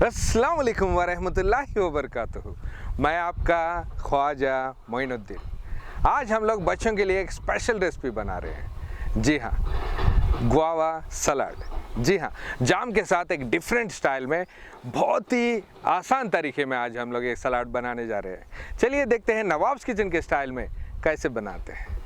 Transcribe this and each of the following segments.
अस्सलाम वालेकुम वरहमतुल्लाहि वबरकातुहू। मैं आपका ख्वाजा मोइनुद्दीन। आज हम लोग बच्चों के लिए एक स्पेशल रेसिपी बना रहे हैं। जी हाँ, गुआवा सलाद। जी हाँ, जाम के साथ एक डिफरेंट स्टाइल में, बहुत ही आसान तरीके में आज हम लोग एक सलाद बनाने जा रहे हैं। चलिए देखते हैं नवाब्स किचन के स्टाइल में कैसे बनाते हैं।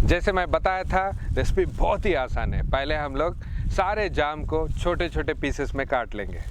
जैसे मैं बताया था, रेसिपी बहुत ही आसान है। पहले हम लोग सारे जाम को छोटे छोटे पीसेस में काट लेंगे।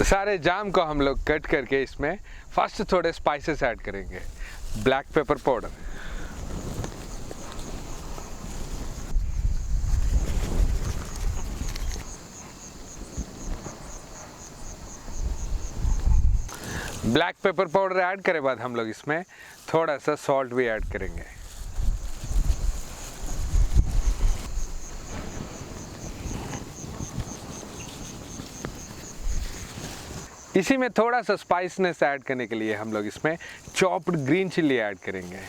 सारे जाम को हम लोग कट करके इसमें फर्स्ट थोड़े स्पाइसेस ऐड करेंगे। Black pepper powder, black pepper powder add करे बाद हम लोग इसमें थोड़ा सा सॉल्ट भी ऐड करेंगे। इसी में थोड़ा सा स्पाइसनेस ऐड करने के लिए हम लोग इसमें चॉप्ड ग्रीन चिल्ली ऐड करेंगे।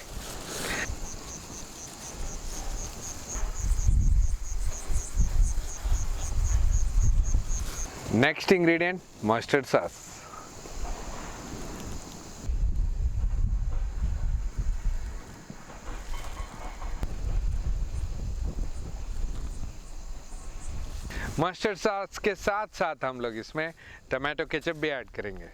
Next ingredient mustard sauce. Mustard sauce के साथ साथ हम लोग इसमें टमाटो केचप भी ऐड करेंगे।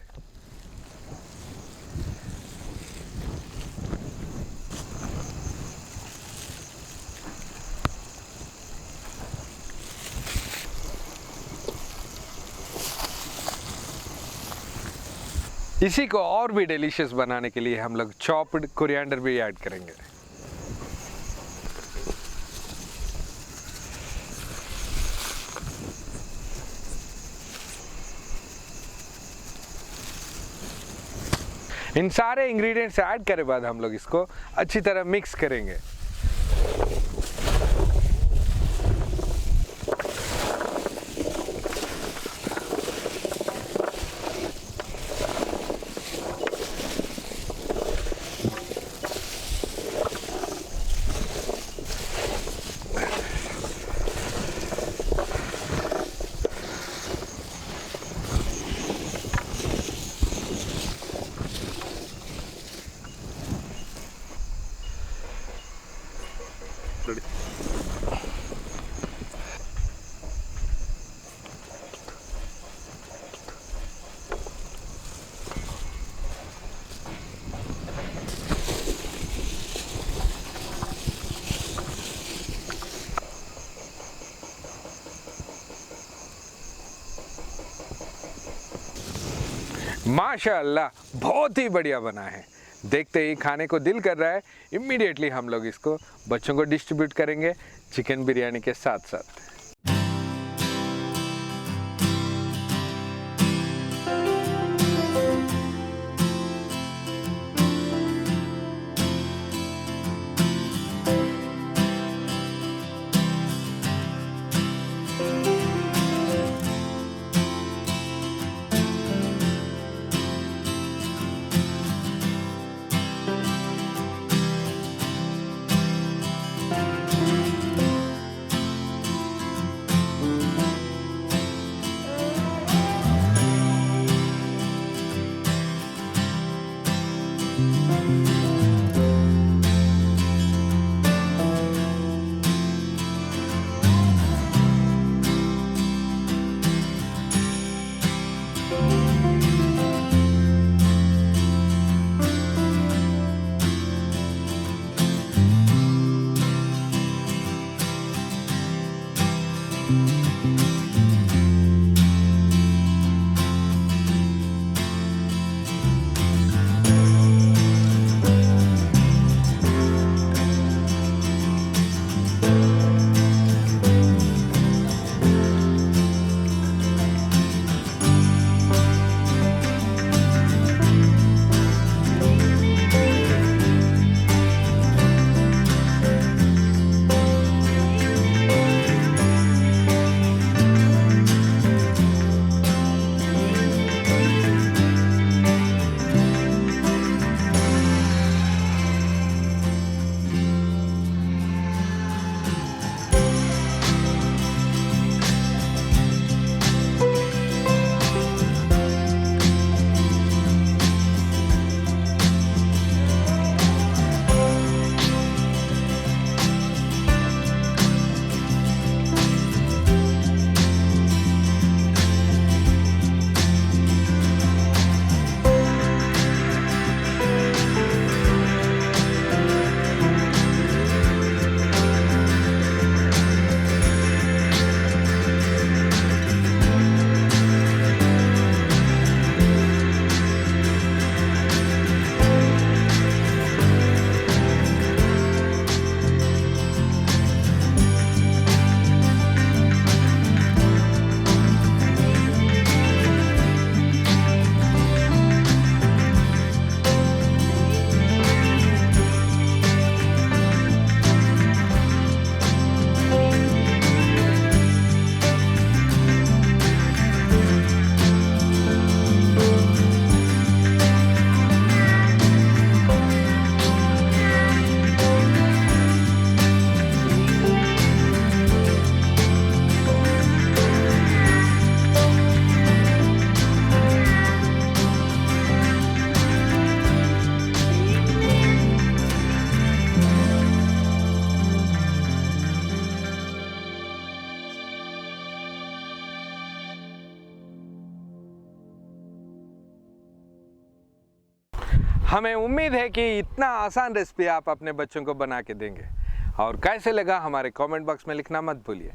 इसी को और भी डिलीशियस बनाने के लिए हम लोग चॉप्ड कोरिएंडर भी ऐड करेंगे। इन सारे इंग्रेडिएंट्स ऐड करे बाद हम लोग इसको अच्छी तरह मिक्स करेंगे। माशाअल्लाह, बहुत ही बढ़िया बना है। देखते ही खाने को दिल कर रहा है। इमीडिएटली हम लोग इसको बच्चों को डिस्ट्रीब्यूट करेंगे चिकन बिरयानी के साथ साथ। हमें उम्मीद है कि इतना आसान रेसिपी आप अपने बच्चों को बना के देंगे। और कैसे लगा हमारे कमेंट बॉक्स में लिखना मत भूलिए।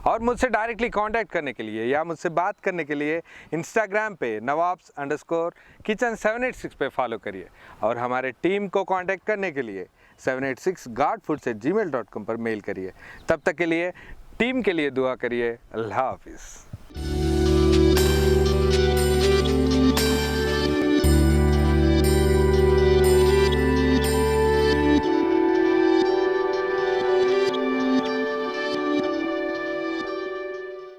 और मुझसे डायरेक्टली कांटेक्ट करने के लिए या मुझसे बात करने के लिए इंस्टाग्राम पे Nawabs_kitchen 786 पे फॉलो करिए। और हमारे टीम को कांटेक्ट करने के लिए 786guardfoods@gmail.com पर मेल करिए। तब तक के लिए टीम के लिए दुआ करिए। अल्लाह हाफिज़।